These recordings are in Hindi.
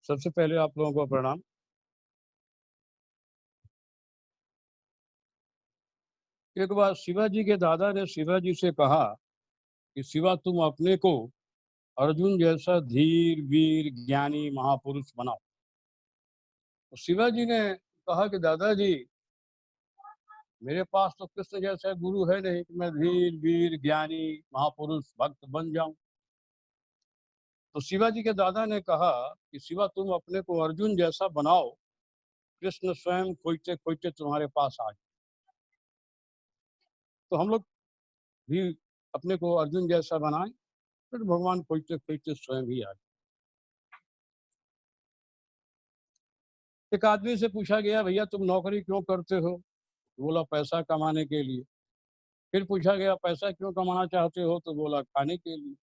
सबसे पहले आप लोगों को प्रणाम। एक बार शिवाजी के दादा ने शिवाजी से कहा कि शिवा, तुम अपने को अर्जुन जैसा धीर वीर ज्ञानी महापुरुष बनाओ। तो शिवाजी ने कहा कि दादाजी, मेरे पास तो कृष्ण जैसा गुरु है नहीं कि मैं धीर वीर ज्ञानी महापुरुष भक्त बन जाऊं। तो शिवाजी के दादा ने कहा कि शिवा, तुम अपने को अर्जुन जैसा बनाओ, कृष्ण स्वयं खोजते खोजते तुम्हारे पास आ जाए। तो हम लोग भी अपने को अर्जुन जैसा बनाएं, फिर भगवान खोजते खोजते स्वयं ही आ जाए। एक आदमी से पूछा गया, भैया तुम नौकरी क्यों करते हो? बोला, पैसा कमाने के लिए। फिर पूछा गया, पैसा क्यों कमाना चाहते हो? तो बोला, खाने के लिए।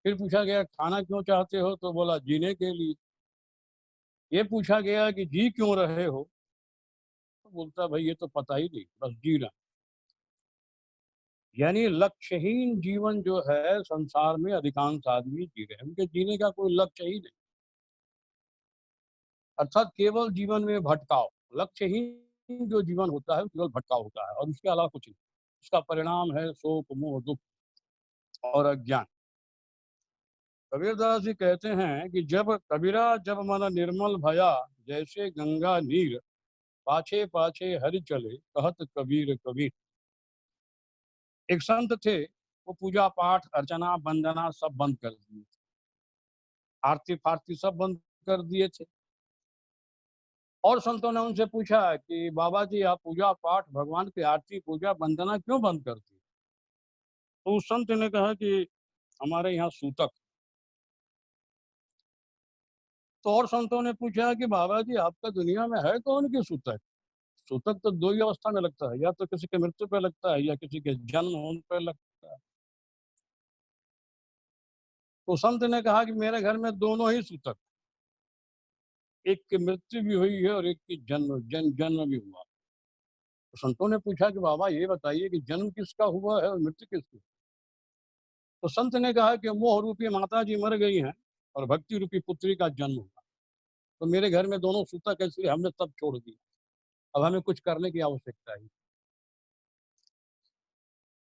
फिर पूछा गया, खाना क्यों चाहते हो? तो बोला, जीने के लिए। ये पूछा गया कि जी क्यों रहे हो? तो बोलता, भाई ये तो पता ही नहीं, बस जी रहा। यानी लक्ष्यहीन जीवन जो है संसार में अधिकांश आदमी जी रहे हैं, उनके जीने का कोई लक्ष्य ही नहीं। अर्थात केवल जीवन में भटकाव। लक्ष्यहीन जो जीवन होता है केवल भटकाव होता है और उसके अलावा कुछ नहीं। उसका परिणाम है शोक मोह दुख और अज्ञान। कबीरदास जी कहते हैं कि जब कबीरा जब मन निर्मल भया, जैसे गंगा नीर, पाछे पाछे हरि चले, कहत कबीर कबीर। एक संत थे, वो पूजा पाठ अर्चना वंदना सब बंद कर दिए, आरती फारती सब बंद कर दिए थे। और संतों ने उनसे पूछा कि बाबा जी, आप पूजा पाठ भगवान की आरती पूजा वंदना क्यों बंद कर दी? तो उस संत ने कहा कि हमारे यहाँ सूतक। तो और संतों ने पूछा कि बाबा जी, आपका दुनिया में है कौन की सूतक? सूतक तो दो ही अवस्था में लगता है, या तो किसी के मृत्यु पे लगता है या किसी के जन्म होने पे लगता है। तो संत ने कहा कि मेरे घर में दोनों ही सूतक, एक की मृत्यु भी हुई है और एक की जन्म भी हुआ। तो संतों ने पूछा कि बाबा ये बताइए कि जन्म किसका हुआ है और मृत्यु किसकी? तो संत ने कहा कि मोह रूपी माता जी मर गई हैं और भक्ति रूपी पुत्री का जन्म हुआ। तो मेरे घर में दोनों सूतक है, इसलिए हमने सब छोड़ दिया। अब हमें कुछ करने की आवश्यकता है।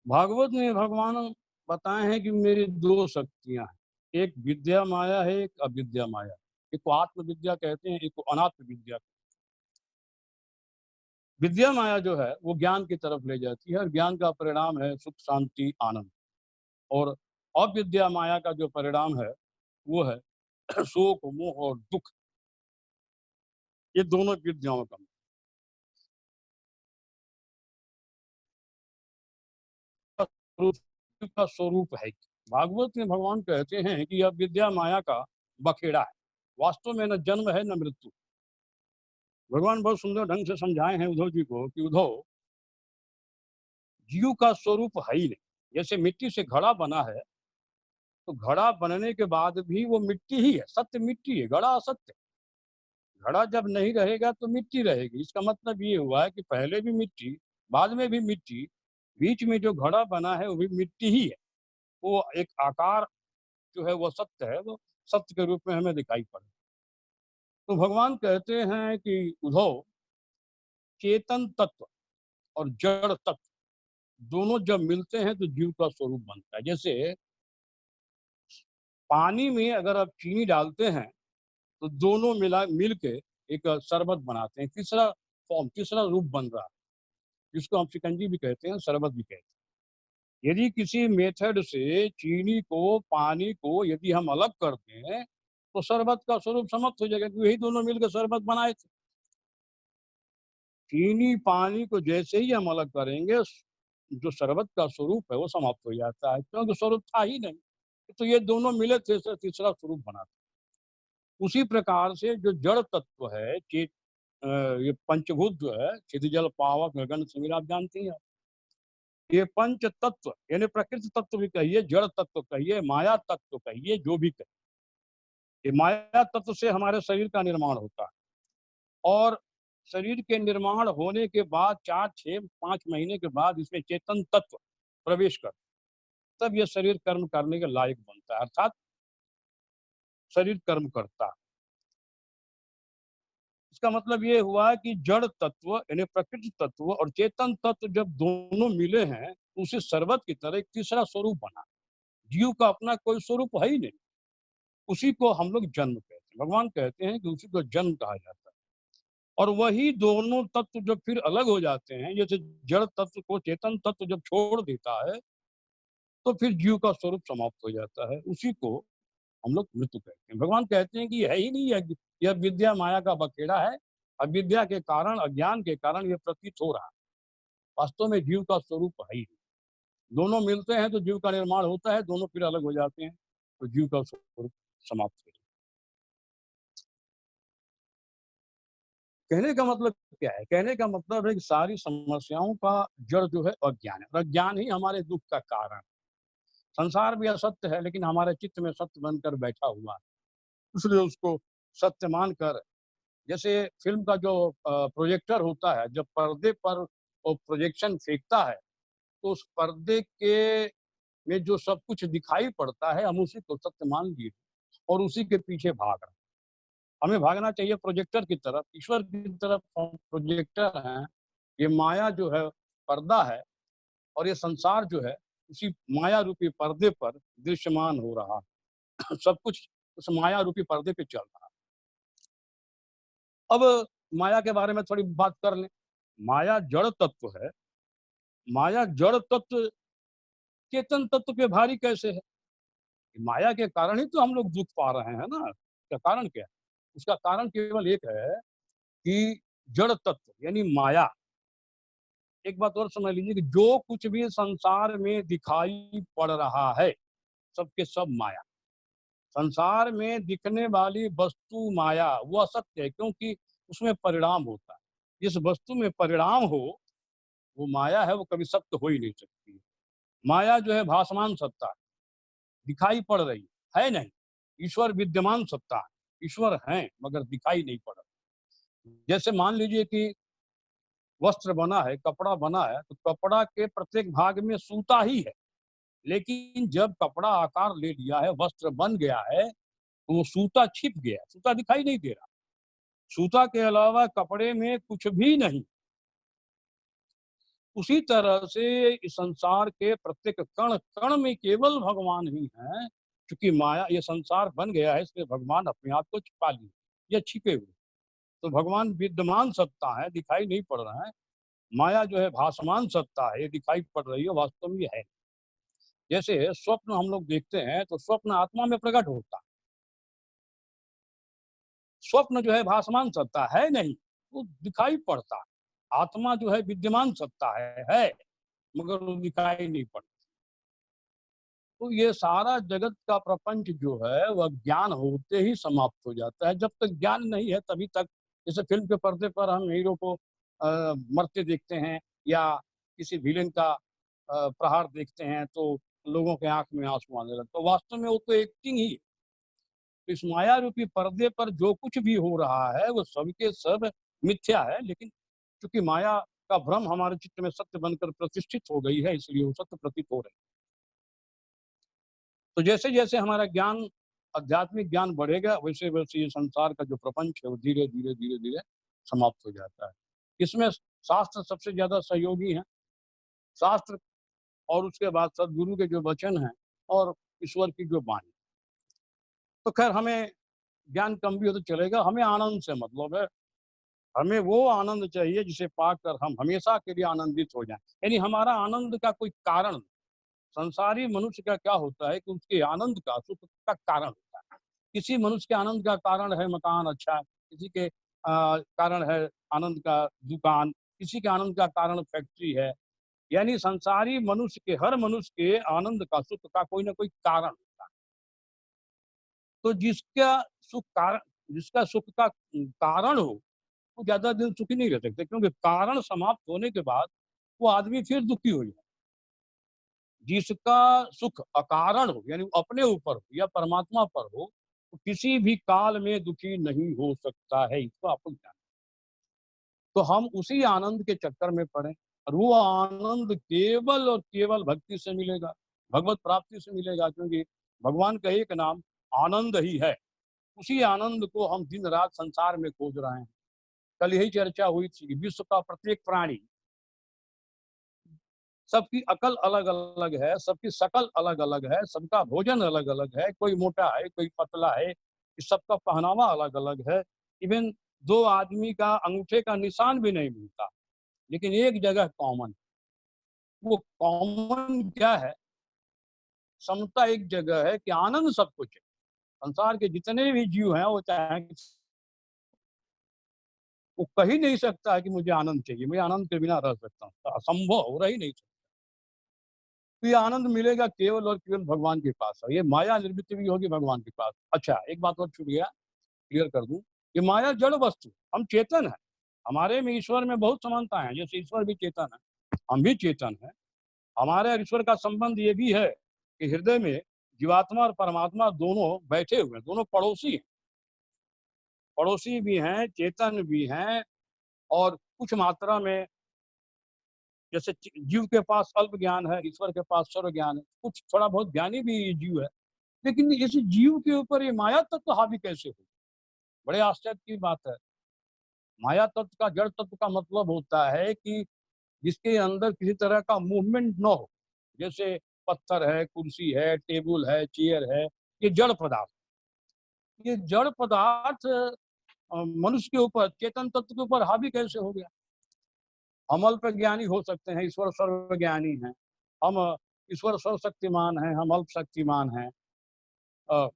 भागवत में भगवान बताए हैं कि मेरी दो शक्तियां हैं, एक विद्या माया है, एक अविद्या माया। एक को आत्म विद्या कहते हैं, एक को अनात्म विद्या। विद्या माया जो है वो ज्ञान की तरफ ले जाती है और ज्ञान का परिणाम है सुख शांति आनंद। और अविद्या माया का जो परिणाम है वो है शोक मोह और दुख। ये दोनों विद्याओं का स्वरूप का स्वरूप है। भागवत में भगवान कहते हैं कि यह विद्या माया का बखेड़ा है, वास्तव में न जन्म है न मृत्यु। भगवान बहुत सुंदर ढंग से समझाए हैं उद्धव जी को कि उद्धव, जीव का स्वरूप है ही नहीं। जैसे मिट्टी से घड़ा बना है, तो घड़ा बनने के बाद भी वो मिट्टी ही है, सत्य मिट्टी है, घड़ा असत्य। घड़ा जब नहीं रहेगा तो मिट्टी रहेगी। इसका मतलब ये हुआ है कि पहले भी मिट्टी, बाद में भी मिट्टी, बीच में जो घड़ा बना है वो भी मिट्टी ही है। वो एक आकार जो है वो सत्य है, वो सत्य के रूप में हमें दिखाई पड़े। तो भगवान कहते हैं कि उद्धव, चेतन तत्व और जड़ तत्व दोनों जब मिलते हैं तो जीव का स्वरूप बनता है। जैसे पानी में अगर आप चीनी डालते हैं तो दोनों मिल के एक शरबत बनाते हैं। तीसरा फॉर्म, तीसरा रूप बन रहा है, जिसको हम शिकंजी भी कहते हैं, शरबत भी कहते हैं। यदि किसी मेथड से चीनी को पानी को यदि हम अलग कर दें तो शरबत का स्वरूप समाप्त हो जाएगा, क्योंकि यही दोनों मिलकर शरबत बनाए थे। चीनी पानी को जैसे ही हम अलग करेंगे, जो शरबत का स्वरूप है वो समाप्त हो जाता है, क्योंकि स्वरूप था ही नहीं। तो ये दोनों मिले थे से तीसरा स्वरूप बनाते। उसी प्रकार से जो जड़ तत्व है, ये पंचभूत जो है, क्षिति जल पावक गगन समीर, आप जानती हैं। ये पंच तत्व यानी प्रकृति तत्व भी कहिए, जड़ तत्व कहिए, माया तत्व कहिए, जो भी कहिए, ये माया तत्व से हमारे शरीर का निर्माण होता है। और शरीर के निर्माण होने के बाद 4, 6, 5 महीने के बाद इसमें चेतन तत्व प्रवेश कर, तब यह शरीर कर्म करने के लायक बनता है, अर्थात शरीर कर्म करता है। इसका मतलब ये हुआ कि जड़ तत्व यानी प्रकृति तत्व और चेतन तत्व जब दोनों मिले हैं, तो उसी शरबत की तरह एक तीसरा स्वरूप बना। जीव का अपना कोई स्वरूप है ही नहीं। उसी को हम लोग जन्म कहते हैं। भगवान कहते हैं कि उसी को जन्म कहा जाता है। और वही दोनों तत्व जब फिर अलग हो जाते हैं, जैसे जड़ तत्व को चेतन तत्व जब छोड़ देता है, तो फिर जीव का स्वरूप समाप्त हो जाता है। उसी को हम लोग मृत्यु कहते हैं। भगवान कहते हैं कि ये है ही नहीं, यह विद्या माया का बखेड़ा है। अविद्या के कारण, अज्ञान के कारण ये प्रतीत हो रहा है। वास्तव में जीव का स्वरूप है ही नहीं। दोनों मिलते हैं तो जीव का निर्माण होता है, दोनों फिर अलग हो जाते हैं तो जीव का स्वरूप समाप्त हो जाता है। कहने का मतलब क्या है? कहने का मतलब है कि सारी समस्याओं का जड़ जो है अज्ञान है, और अज्ञान ही हमारे दुख का कारण है। संसार भी असत्य है, लेकिन हमारे चित्त में सत्य बनकर बैठा हुआ है, इसलिए उसको सत्य मानकर, जैसे फ़िल्म का जो प्रोजेक्टर होता है, जब पर्दे पर वो प्रोजेक्शन फेंकता है, तो उस पर्दे के में जो सब कुछ दिखाई पड़ता है, हम उसी को सत्य मान लिए और उसी के पीछे भाग रहे हैं। हमें भागना चाहिए प्रोजेक्टर की तरफ, ईश्वर की तरफ हम प्रोजेक्टर हैं। ये माया जो है पर्दा है, और ये संसार जो है उसी माया रूपी पर्दे पर दृश्यमान हो रहा है। सब कुछ उस माया रूपी पर्दे पे चल रहा है। अब माया के बारे में थोड़ी बात कर लें। माया जड़ तत्व है। माया जड़ तत्व चेतन तत्व पे भारी कैसे है? माया के कारण ही तो हम लोग दुख पा रहे हैं ना। इसका कारण क्या है? उसका कारण केवल एक है कि जड़ तत्व यानी माया। एक बात और समझ लीजिए कि जो कुछ भी संसार में दिखाई पड़ रहा है, सब के सब माया। संसार में दिखने वाली वस्तु माया, वो असत्य है, क्योंकि उसमें परिणाम होता है। जिस वस्तु में परिणाम हो, वो माया है, वो कभी सत्य हो ही नहीं सकती है। माया जो है भासमान सत्ता है, दिखाई पड़ रही है नहीं। ईश्वर विद्यमान सत्ता है, ईश्वर हैं मगर दिखाई नहीं पड़ रहा। जैसे मान लीजिए कि वस्त्र बना है, कपड़ा बना है, तो कपड़ा के प्रत्येक भाग में सूता ही है। लेकिन जब कपड़ा आकार ले लिया है, वस्त्र बन गया है, तो वो सूता छिप गया, सूता दिखाई नहीं दे रहा। सूता के अलावा कपड़े में कुछ भी नहीं। उसी तरह से इस संसार के प्रत्येक कण कण में केवल भगवान ही है। क्योंकि माया, ये संसार बन गया है, इसलिए भगवान अपने आप को छिपा लिए, ये छिपे हुए। तो भगवान विद्यमान सत्ता है, दिखाई नहीं पड़ रहा है। माया जो है भासमान सत्ता है, ये दिखाई पड़ रही है, वास्तव में ये है। जैसे स्वप्न हम लोग देखते हैं, तो स्वप्न आत्मा में प्रकट होता है। स्वप्न जो है भासमान सत्ता है नहीं, वो दिखाई पड़ता है। आत्मा जो है विद्यमान सत्ता है मगर वो दिखाई नहीं पड़ता। तो ये सारा जगत का प्रपंच जो है वह ज्ञान होते ही समाप्त हो जाता है। जब तक ज्ञान नहीं है तभी तक, जैसे फ़िल्म के पर्दे पर हम हीरो को मरते देखते हैं, या किसी विलेन का प्रहार देखते हैं, तो लोगों के आँख में आँसू आने लगते हैं। तो वास्तव में वो तो एक्टिंग ही है। तो इस माया रूपी पर्दे पर जो कुछ भी हो रहा है वो सब के सब मिथ्या है, लेकिन चूँकि माया का भ्रम हमारे चित्त में सत्य बनकर प्रतिष्ठित हो गई है, इसलिए वो सत्य प्रतीत हो रहे हैं। तो जैसे-जैसे हमारा ज्ञान, आध्यात्मिक ज्ञान बढ़ेगा, वैसे-वैसे ये संसार का जो प्रपंच है वो धीरे-धीरे, धीरे-धीरे समाप्त हो जाता है। इसमें शास्त्र सबसे ज़्यादा सहयोगी हैं। शास्त्र और उसके बाद सद्गुरु के जो वचन हैं और ईश्वर की जो वाणी। तो ख़ैर हमें ज्ञान कम भी हो तो चलेगा, हमें आनंद से मतलब है। हमें वो आनंद चाहिए जिसे पाकर हम हमेशा के लिए आनंदित हो जाएँ। यानी हमारा आनंद का कोई कारण, संसारी मनुष्य का क्या होता है कि उसके आनंद का, सुख का कारण होता है। किसी मनुष्य के आनंद का कारण है मकान अच्छा, किसी के कारण है आनंद का दुकान, किसी के आनंद का कारण फैक्ट्री है। यानी संसारी मनुष्य के, हर मनुष्य के आनंद का, सुख का कोई ना कोई कारण होता है। तो जिसका सुख का कारण हो, वो ज़्यादा दिन सुखी नहीं रह सकते, क्योंकि कारण समाप्त होने के बाद वो आदमी फिर दुखी हो जाए। जिसका सुख अकारण हो, यानी अपने ऊपर हो या परमात्मा पर हो, तो किसी भी काल में दुखी नहीं हो सकता है। इसको आपको जानना। तो हम उसी आनंद के चक्कर में पड़े, और वो आनंद केवल और केवल भक्ति से मिलेगा, भगवत प्राप्ति से मिलेगा, क्योंकि भगवान का एक नाम आनंद ही है। उसी आनंद को हम दिन रात संसार में खोज रहे हैं। कल यही चर्चा हुई थी कि विश्व का प्रत्येक प्राणी, सबकी अकल अलग-अलग है, सबकी शकल अलग-अलग है, सबका भोजन अलग-अलग है, कोई मोटा है, कोई पतला है, इस सबका पहनावा अलग-अलग है। इवन 2 आदमी का अंगूठे का निशान भी नहीं मिलता, लेकिन एक जगह कॉमन, वो कॉमन क्या है? समता एक जगह है कि आनंद सब कुछ है। संसार के जितने भी जीव हैं, वो चाहे वो कह ही नहीं सकता है कि मुझे आनंद चाहिए, मैं आनंद के बिना रह सकता हूँ, असंभव हो रहा ही नहीं। तो ये आनंद मिलेगा केवल और केवल भगवान के पास है। ये माया निर्मित भी होगी भगवान के पास। अच्छा, एक बात और छूट गया, क्लियर कर दूं। ये माया जड़ वस्तु, हम चेतन है। हमारे में ईश्वर में बहुत समानता है, जैसे ईश्वर भी चेतन है, हम भी चेतन है। हमारे और ईश्वर का संबंध ये भी है कि हृदय में जीवात्मा और परमात्मा दोनों बैठे हुए हैं, दोनों पड़ोसी हैं। पड़ोसी भी हैं, चेतन भी हैं, और कुछ मात्रा में जैसे जीव के पास अल्प ज्ञान है, ईश्वर के पास सर्व ज्ञान है, कुछ थोड़ा बहुत ज्ञानी भी जीव है। लेकिन इस जीव के ऊपर ये माया तत्व हावी कैसे हो? बड़े आश्चर्य की बात है। माया तत्व का, जड़ तत्व का मतलब होता है कि जिसके अंदर किसी तरह का मूवमेंट न हो। जैसे पत्थर है, कुर्सी है, टेबल है, चेयर है, ये जड़ पदार्थ। ये जड़ पदार्थ मनुष्य के ऊपर, चेतन तत्व के ऊपर हावी कैसे हो गया? हम अल्प ज्ञानी हो सकते हैं, ईश्वर सर्वज्ञानी हैं। हम ईश्वर सर्वशक्तिमान हैं, हम अल्प शक्तिमान हैं। अ,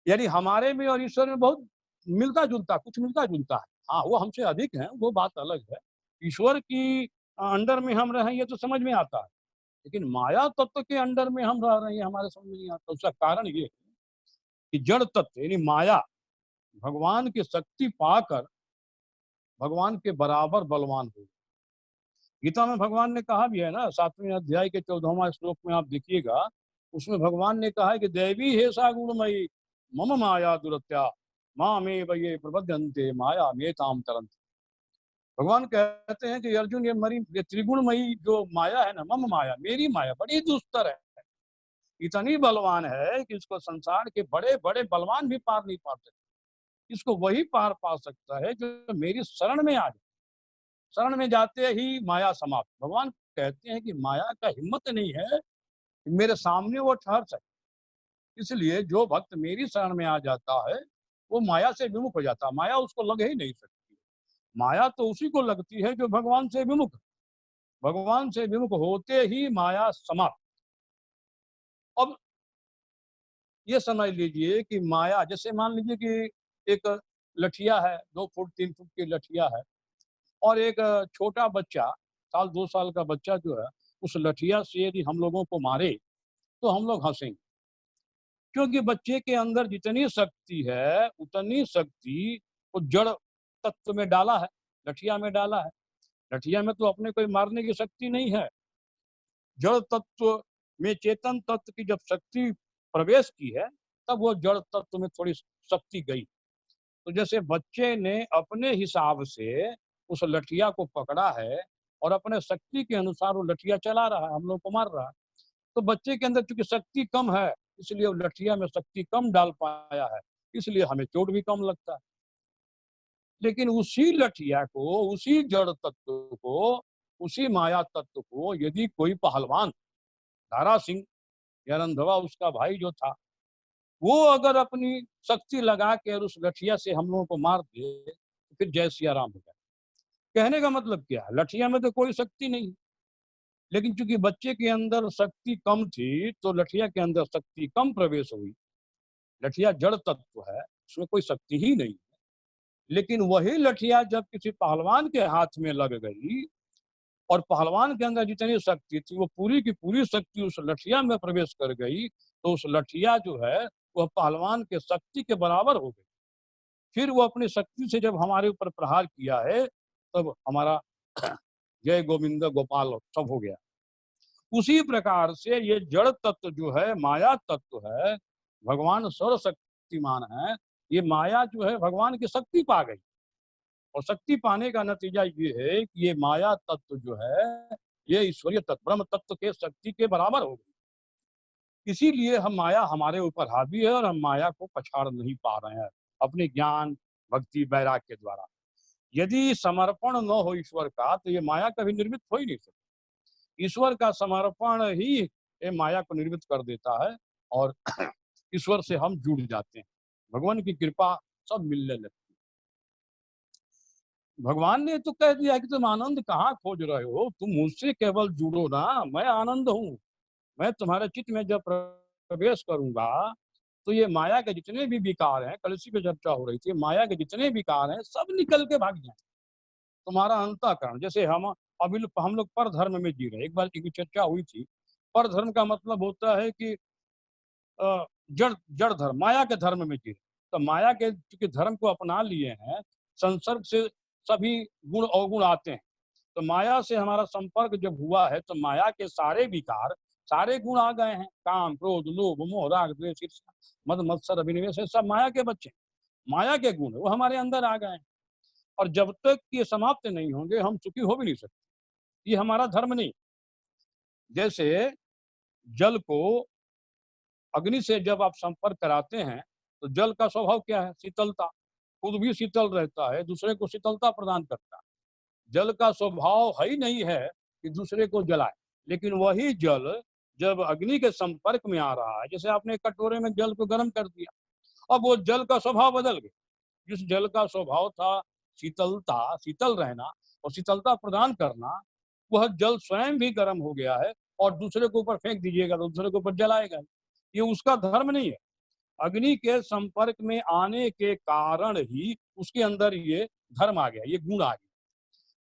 यानी हमारे में और ईश्वर में बहुत मिलता-जुलता, कुछ मिलता-जुलता है। हाँ, वो हमसे अधिक हैं, वो बात अलग है। ईश्वर की अंडर में हम रहें, ये तो समझ में आता है। लेकिन माया तत्व के अंडर में हम रह रहे हैं, हमारे समझ में नहीं आता। उसका कारण ये है कि जड़ तत्व यानी माया भगवान की शक्ति पाकर भगवान के बराबर बलवान हो। गीता में भगवान ने कहा भी है ना, 7वें अध्याय के 14वां श्लोक में आप देखिएगा, उसमें भगवान ने कहा है कि देवी हे सा गुणमयी मम माया दुरत्या मामेव ये प्रपद्यन्ते माया मेताम तरन्ति। भगवान कहते हैं कि अर्जुन, ये त्रिगुणमयी जो माया है ना, मम माया, मेरी माया बड़ी दुस्तर है, इतनी बलवान है कि इसको संसार के बड़े बड़े बलवान भी पार नहीं पा सकते। इसको वही पार पा सकता है जो मेरी शरण में आ जाए। शरण में जाते ही माया समाप्त। भगवान कहते हैं कि माया का हिम्मत नहीं है कि मेरे सामने वो ठहर सके। इसलिए जो भक्त मेरी शरण में आ जाता है, वो माया से विमुख हो जाता है। माया उसको लग ही नहीं सकती। माया तो उसी को लगती है जो भगवान से विमुख है। भगवान से विमुख होते ही माया समाप्त। अब ये समझ लीजिए कि माया, जैसे मान लीजिए कि एक लठिया है, 2 फुट 3 फुट की लठिया है, और एक छोटा बच्चा, साल 2 साल का बच्चा जो है, उस लठिया से यदि हम लोगों को मारे, तो हम लोग हँसेंगे। क्योंकि बच्चे के अंदर जितनी शक्ति है, उतनी शक्ति वो जड़ तत्व में डाला है, लठिया में डाला है। लठिया में तो अपने कोई मारने की शक्ति नहीं है। जड़ तत्व में चेतन तत्व की जब शक्ति प्रवेश की है, तब वो जड़ तत्व में थोड़ी शक्ति गई। तो जैसे बच्चे ने अपने हिसाब से उस लठिया को पकड़ा है और अपने शक्ति के अनुसार वो लठिया चला रहा है, हम लोग को मार रहा है। तो बच्चे के अंदर चूंकि शक्ति कम है, इसलिए वो लठिया में शक्ति कम डाल पाया है, इसलिए हमें चोट भी कम लगता है। लेकिन उसी लठिया को, उसी जड़ तत्व को, उसी माया तत्व को यदि कोई पहलवान, दारा सिंह या रंधवा उसका भाई जो था, वो अगर अपनी शक्ति लगा के और उस लठिया से हम लोगों को मार दे, तो फिर जय सिया राम हो जाए। कहने का मतलब क्या है? लठिया में तो कोई शक्ति नहीं, लेकिन चूंकि बच्चे के अंदर शक्ति कम थी, तो लठिया के अंदर शक्ति कम प्रवेश हुई। लठिया जड़ तत्व है, उसमें कोई शक्ति ही नहीं। लेकिन वही लठिया जब किसी पहलवान के हाथ में लग गई और पहलवान के अंदर जितनी शक्ति थी, वो पूरी की पूरी शक्ति उस लठिया में प्रवेश कर गई, तो उस लठिया जो है, वह पहलवान के शक्ति के बराबर हो गई। फिर वो अपनी शक्ति से जब हमारे ऊपर प्रहार किया है, तब हमारा जय गोविंद गोपाल सब हो गया। उसी प्रकार से ये जड़ तत्व जो है, माया तत्व है, भगवान सर्वशक्तिमान है। ये माया जो है भगवान की शक्ति पा गई, और शक्ति पाने का नतीजा ये है कि ये माया तत्व जो है, ये ईश्वरीय तत्व, ब्रह्म तत्व के शक्ति के बराबर हो गई। इसीलिए हम माया हमारे ऊपर हावी है और हम माया को पछाड़ नहीं पा रहे हैं। अपने ज्ञान, भक्ति वैराग के द्वारा। यदि समर्पण न हो ईश्वर का तो ये माया कभी निर्मित हो ही नहीं सकती। ईश्वर का समर्पण ही ये माया को निर्मित कर देता है और ईश्वर से हम जुड़ जाते हैं। भगवान की कृपा सब मिलने लगती है। भगवान ने तो कह दिया कि तुम आनंद कहाँ खोज रहे हो, तुम मुझसे केवल जुड़ो ना, मैं आनंद हूँ। मैं तुम्हारे चित्त में जब प्रवेश करूंगा तो ये माया के जितने भी विकार हैं, कल इसी पे चर्चा हो रही थी, माया के जितने विकार हैं सब निकल के भाग जाए। तुम्हारा अंतःकरण, जैसे हम लोग पर धर्म में जी रहे हैं। एक बार की चर्चा हुई थी, पर धर्म का मतलब होता है कि जड़ जड़ धर्म, माया के धर्म में जी रहे। तो माया के चूंकि धर्म को अपना लिए हैं, संसर्ग से सभी गुण अवगुण आते हैं। तो माया से हमारा संपर्क जब हुआ है तो माया के सारे विकार, सारे गुण आ गए हैं। काम, क्रोध, लोभ, मोह, राग, द्वेष, ईर्ष्या, मद मत्सर, अभिनिवेश, सब माया के बच्चे, माया के गुण वो हमारे अंदर आ गए हैं। और जब तक ये समाप्त नहीं होंगे हम सुखी हो भी नहीं सकते। ये हमारा धर्म नहीं। जैसे जल को अग्नि से जब आप संपर्क कराते हैं तो जल का स्वभाव क्या है? शीतलता। खुद भी शीतल रहता है, दूसरे को शीतलता प्रदान करता है। जल का स्वभाव है ही नहीं है कि दूसरे को जलाए। लेकिन वही जल जब अग्नि के संपर्क में आ रहा है, जैसे आपने कटोरे में जल को गर्म कर दिया, अब वो जल का स्वभाव बदल गया। जिस जल का स्वभाव था शीतलता, शीतल रहना और शीतलता प्रदान करना, वह जल स्वयं भी गर्म हो गया है और दूसरे के ऊपर फेंक दीजिएगा तो दूसरे के ऊपर जलाएगा। ये उसका धर्म नहीं है। अग्नि के संपर्क में आने के कारण ही उसके अंदर ये धर्म आ गया, ये गुण आ गया।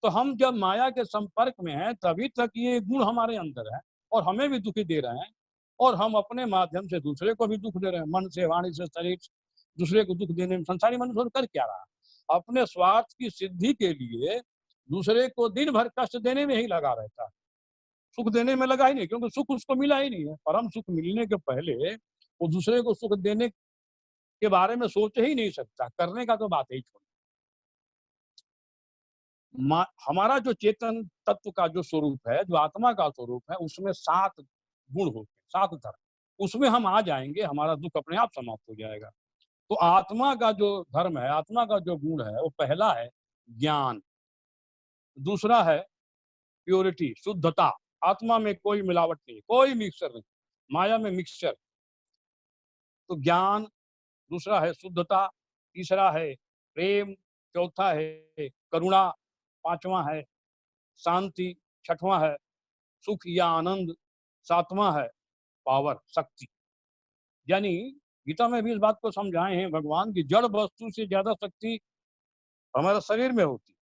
तो हम जब माया के संपर्क में हैं तभी तक ये गुण हमारे अंदर है और हमें भी दुखी दे रहे हैं और हम अपने माध्यम से दूसरे को भी दुख दे रहे हैं। मन से, वाणी से, शरीर से दूसरे को दुख देने में संसारी मनुष्य कर क्या रहा है? अपने स्वार्थ की सिद्धि के लिए दूसरे को दिन भर कष्ट देने में ही लगा रहता है, सुख देने में लगा ही नहीं, क्योंकि सुख उसको मिला ही नहीं है। परम सुख मिलने के पहले वो दूसरे को सुख देने के बारे में सोच ही नहीं सकता, करने का तो बात ही छोड़। हमारा जो चेतन तत्व का जो स्वरूप है, जो आत्मा का स्वरूप है, उसमें 7 गुण होते हैं, 7 धर्म। उसमें हम आ जाएंगे, हमारा दुख अपने आप समाप्त हो जाएगा। तो आत्मा का जो धर्म है, आत्मा का जो गुण है, वो पहला है ज्ञान, दूसरा है प्योरिटी, शुद्धता। आत्मा में कोई मिलावट नहीं, कोई मिक्सचर नहीं, माया में मिक्सचर। तो ज्ञान, दूसरा है शुद्धता, तीसरा है प्रेम, चौथा है करुणा, पांचवा है शांति, छठवां है सुख या आनंद, सातवां है पावर, शक्ति। यानी गीता में भी इस बात को समझाए हैं भगवान की जड़ वस्तु से ज्यादा शक्ति हमारे शरीर में होती है,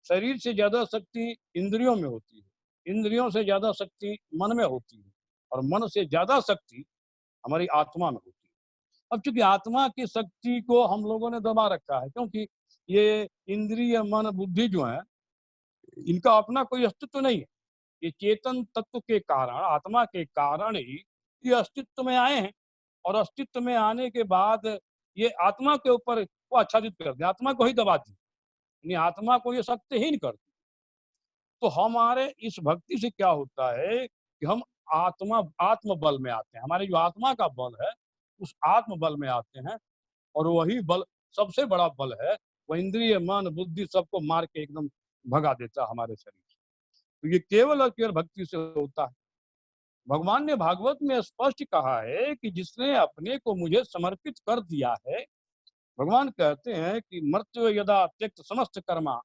शरीर से ज्यादा शक्ति इंद्रियों में होती है, इंद्रियों से ज्यादा शक्ति मन में होती है और मन से ज्यादा शक्ति हमारी आत्मा में होती है। अब चूंकि आत्मा की शक्ति को हम लोगों ने दबा रखा है, क्योंकि ये इंद्रिय, मन, बुद्धि जो है, इनका अपना कोई अस्तित्व नहीं है। ये चेतन तत्व के कारण, आत्मा के कारण ही ये अस्तित्व में आए हैं और अस्तित्व में आने के बाद ये आत्मा के ऊपर को आच्छादित कर दिया, आत्मा को ही दबा दी, यानी आत्मा को ये शक्तिहीन कर दी। तो हमारे इस भक्ति से क्या होता है कि हम आत्म बल में आते हैं। हमारे जो आत्मा का बल है उस आत्म बल में आते हैं और वही बल सबसे बड़ा बल है। वह इंद्रिय, मन, बुद्धि सबको मार के एकदम भगा देता है हमारे शरीर से। तो ये केवल और केवल भक्ति से होता है। भगवान ने भागवत में स्पष्ट कहा है कि जिसने अपने को मुझे समर्पित कर दिया है, भगवान कहते हैं कि मृत्यु यदा त्यक्त समस्त कर्मा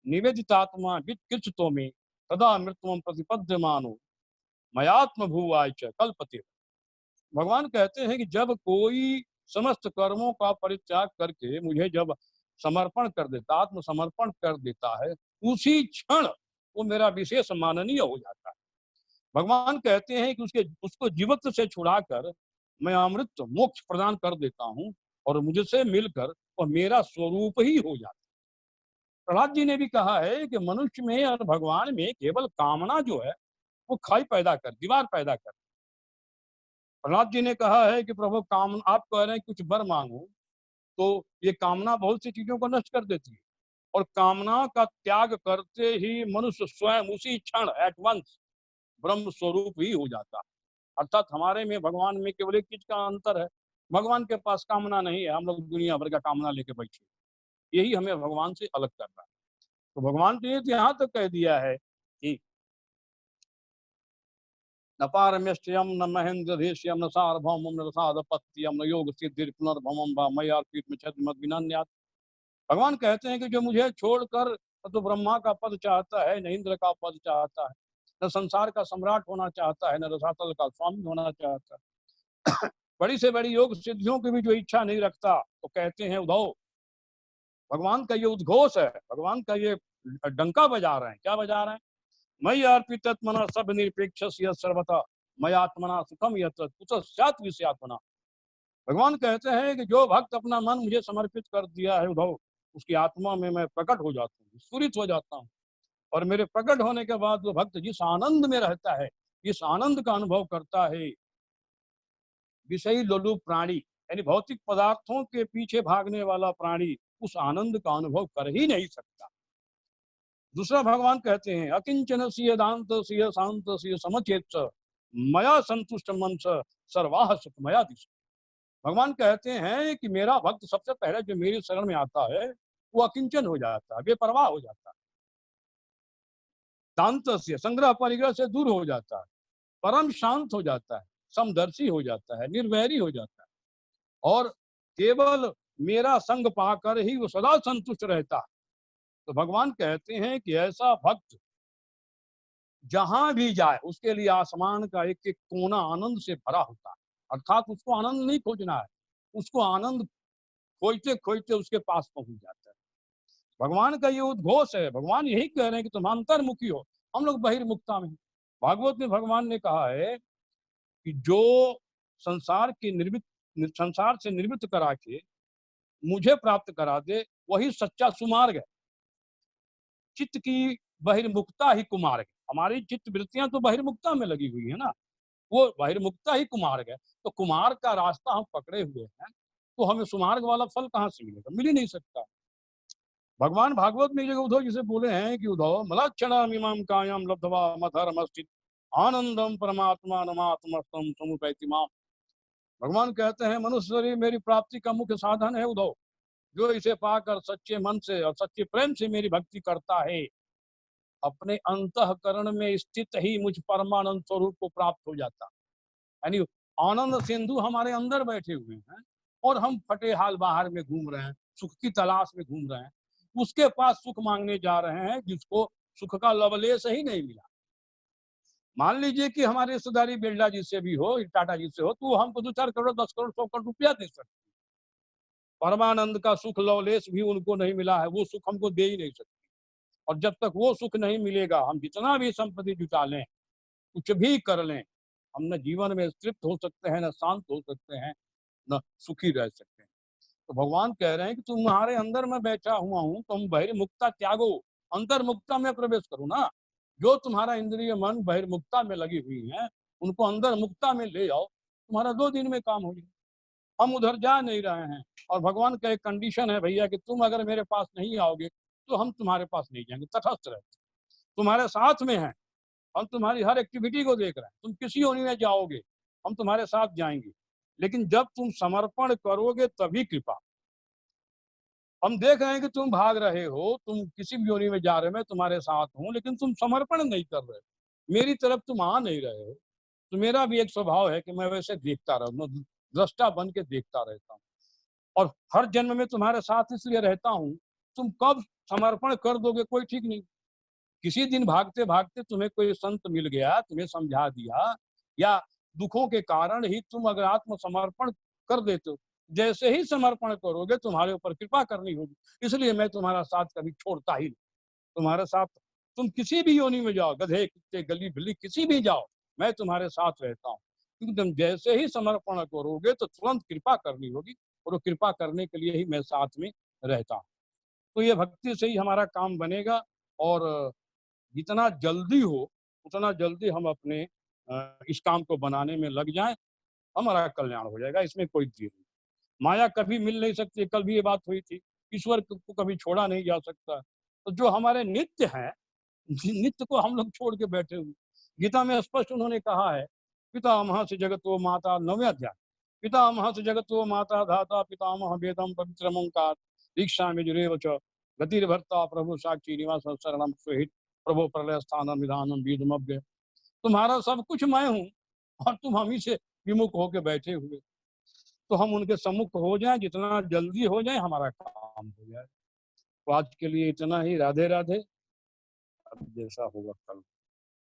निवेदितात्मा वित्कृतो में तदा मृत्युम प्रतिपद्यमानो मयात्म भूवाय च कल्पते। भगवान कहते हैं कि जब कोई समस्त कर्मों का परित्याग करके मुझे जब समर्पण कर देता, आत्मसमर्पण कर देता है, उसी क्षण वो मेरा विशेष माननीय हो जाता है। भगवान कहते हैं कि उसको जीवत्व से छुड़ाकर मैं अमृत मोक्ष प्रदान कर देता हूँ और मुझसे मिलकर वह मेरा स्वरूप ही हो जाता है। प्रहलाद जी ने भी कहा है कि मनुष्य में और भगवान में केवल कामना जो है वो खाई पैदा कर, दीवार पैदा कर। प्रहलाद जी ने कहा है कि प्रभु आप कह रहे हैं कुछ वर मांगो, तो ये कामना बहुत सी चीजों को नष्ट कर देती है और कामना का त्याग करते ही मनुष्य स्वयं उसी क्षण एट वंस ब्रह्म स्वरूप ही हो जाता है। अर्थात हमारे में भगवान में केवल एक चीज का अंतर है, भगवान के पास कामना नहीं है, हम लोग दुनिया भर का कामना लेके बैठे। यही हमें भगवान से अलग कर रहा है। तो भगवान ने तो यहाँ तक कह दिया है कि न पारमेष्टयम न महेंद्रधेश्यम न सार्वभौमम न रसादपत्यम न योग सिद्धिर पुनर्भवम व मय्यार्पित में छद्मद विनान्यात्। भगवान कहते हैं कि जो मुझे छोड़कर न तो ब्रह्मा का पद चाहता है, न इंद्र का पद चाहता है, न संसार का सम्राट होना चाहता है, न रसातल का स्वामी होना चाहता है, बड़ी से बड़ी योग सिद्धियों की भी जो इच्छा नहीं रखता, तो कहते हैं उद्धव, भगवान का ये उद्घोष है, भगवान का ये डंका बजा रहे हैं। क्या बजा रहे हैं? मयि अर्पित मना सब निरपेक्ष सर्वथा मयात्मना सुखम यत् कुतस्यात् विषयात्मना। भगवान कहते हैं कि जो भक्त अपना मन मुझे समर्पित कर दिया है उद्धव, उसकी आत्मा में मैं प्रकट हो जाता हूँ, स्फुरित हो जाता हूँ। और मेरे प्रकट होने के बाद वो भक्त जिस आनंद में रहता है, इस आनंद का अनुभव करता है, विषयी लोलुप प्राणी यानी भौतिक पदार्थों के पीछे भागने वाला प्राणी उस आनंद का अनुभव कर ही नहीं सकता। दूसरा भगवान कहते हैं अकिंचन सिय दांत सिय शांत सिय समचेत मया संतुष्ट मन सर्वाह सुख मया दिश। भगवान कहते हैं कि मेरा भक्त सबसे पहले जो मेरी शरण में आता है वो अकिंचन हो जाता है, बेपरवाह हो जाता है, दांत से संग्रह परिग्रह से दूर हो जाता है, परम शांत हो जाता है, समदर्शी हो जाता है, निर्वैरी हो जाता है, और केवल मेरा संग पाकर ही वो सदा संतुष्ट रहता है। तो भगवान कहते हैं कि ऐसा भक्त जहां भी जाए उसके लिए आसमान का एक एक कोना आनंद से भरा होता है। अर्थात उसको आनंद नहीं खोजना है, उसको आनंद खोजते खोजते उसके पास पहुंच जाता है। भगवान का ये उद्घोष है। भगवान यही कह रहे हैं कि तुम अंतर्मुखी हो, हम लोग बहिर्मुखता में। भागवत में भगवान ने कहा है कि जो संसार की संसार से निर्मित करा के मुझे प्राप्त करा दे वही सच्चा सुमार्ग है। चित्त की बहिर्मुखता ही कुमार्ग है। हमारी चित्त वृत्तियां तो बहिर्मुखता में लगी हुई है ना, वो बहिर्मुखता ही कुमार्ग है। तो कुमार्ग का रास्ता हम पकड़े हुए हैं, तो हमें सुमार्ग वाला फल कहाँ से मिलेगा? मिल ही नहीं सकता। भगवान भागवत में जगह उद्धव जिसे बोले हैं कि उद्धव मलाक्षणाम इमाम कायाम लब्धवा मधर्मस्थित आनंदम परमात्मा नमात्मस्तम समुपैति माम। भगवान कहते हैं मनुष्य शरीर मेरी प्राप्ति का मुख्य साधन है उद्धव। जो इसे पाकर सच्चे मन से और सच्चे प्रेम से मेरी भक्ति करता है, अपने अंतःकरण में स्थित ही मुझ परमानंद स्वरूप को प्राप्त हो जाता। यानी आनंद सिंधु हमारे अंदर बैठे हुए हैं और हम फटे हाल बाहर में घूम रहे हैं, सुख की तलाश में घूम रहे हैं। उसके पास सुख मांगने जा रहे हैं जिसको सुख का लवलेश ही नहीं मिला। मान लीजिए कि हमारे रिश्तेदारी बिरला जी से भी हो, टाटा जी से हो, तो हमको 2-4 करोड़ 10 करोड़ 100 करोड़ रुपया दे सकते। परमानंद का सुख लवलेश भी उनको नहीं मिला है, वो सुख हमको दे ही नहीं सकते। और जब तक वो सुख नहीं मिलेगा, हम जितना भी संपत्ति जुटा लें, कुछ भी कर लें, हम न जीवन में तृप्त हो सकते हैं, न शांत हो सकते हैं, न सुखी रह सकते हैं। तो भगवान कह रहे हैं कि तुम्हारे अंदर मैं बैठा हुआ हूँ, तुम बहिर्मुखता त्यागो, अंतर्मुखता में प्रवेश करो ना। जो तुम्हारा इंद्रिय मन बहिर्मुखता में लगी हुई है, उनको अंदर मुक्ता में ले आओ, तुम्हारा 2 दिन में काम हो जाए। हम उधर जा नहीं रहे हैं। और भगवान का एक कंडीशन है भैया कि तुम अगर मेरे पास नहीं आओगे तो हम तुम्हारे पास नहीं जाएंगे। तटस्थ रहे, तुम्हारे साथ में हैं, हम तुम्हारी हर एक्टिविटी को देख रहे हैं। तुम किसी योनि में जाओगे, हम तुम्हारे साथ जाएंगे, लेकिन जब तुम समर्पण करोगे तभी कृपा। हम देख रहे हैं कि तुम भाग रहे हो, तुम किसी भी योनि में जा रहे हो, मैं तुम्हारे साथ हूँ, लेकिन तुम समर्पण नहीं कर रहे, मेरी तरफ तुम आ नहीं रहे हो। तो मेरा भी एक स्वभाव है कि मैं वैसे देखता रहूँ, दृष्टा बन के देखता रहता हूँ। और हर जन्म में तुम्हारे साथ इसलिए रहता हूँ, तुम कब समर्पण कर दोगे कोई ठीक नहीं। किसी दिन भागते भागते तुम्हें कोई संत मिल गया, तुम्हें समझा दिया, या दुखों के कारण ही तुम अगर आत्मसमर्पण कर देते हो, जैसे ही समर्पण करोगे तुम्हारे ऊपर कृपा करनी होगी। इसलिए मैं तुम्हारा साथ कभी छोड़ता ही नहीं। तुम्हारे साथ तुम किसी भी योनि में जाओ, गधे कुत्ते गली बिल्ली किसी भी जाओ, मैं तुम्हारे साथ रहता हूँ। क्योंकि तुम जैसे ही समर्पण करोगे तो तुरंत कृपा करनी होगी, और वो कृपा करने के लिए ही मैं साथ में रहता हूँ। तो ये भक्ति से ही हमारा काम बनेगा, और जितना जल्दी हो उतना जल्दी हम अपने इस काम को बनाने में लग जाएं, हमारा कल्याण हो जाएगा। इसमें कोई देर नहीं। माया कभी मिल नहीं सकती, कल भी ये बात हुई थी। ईश्वर को कभी छोड़ा नहीं जा सकता। तो जो हमारे नित्य हैं, नित्य को हम लोग छोड़ के बैठे हुए। गीता में स्पष्ट उन्होंने कहा है, पितामह से जगतो माता, 9वें अध्याय, पितामह से जगतो माता धाता पितामह वेदम पवित्रम ओंकार दीक्षा में जुड़े वच गतिर्भर्ता प्रभु साक्षी निवास शरणम सुहित प्रभु प्रलय स्थानम निधानम बीजमव्य। तुम्हारा सब कुछ मैं हूँ और तुम हम ही से विमुख होके बैठे हुए, तो हम उनके सम्मुख हो जाएं, जितना जल्दी हो जाए हमारा काम हो जाए। तो आज के लिए इतना ही। राधे राधे। अब जैसा होगा कल।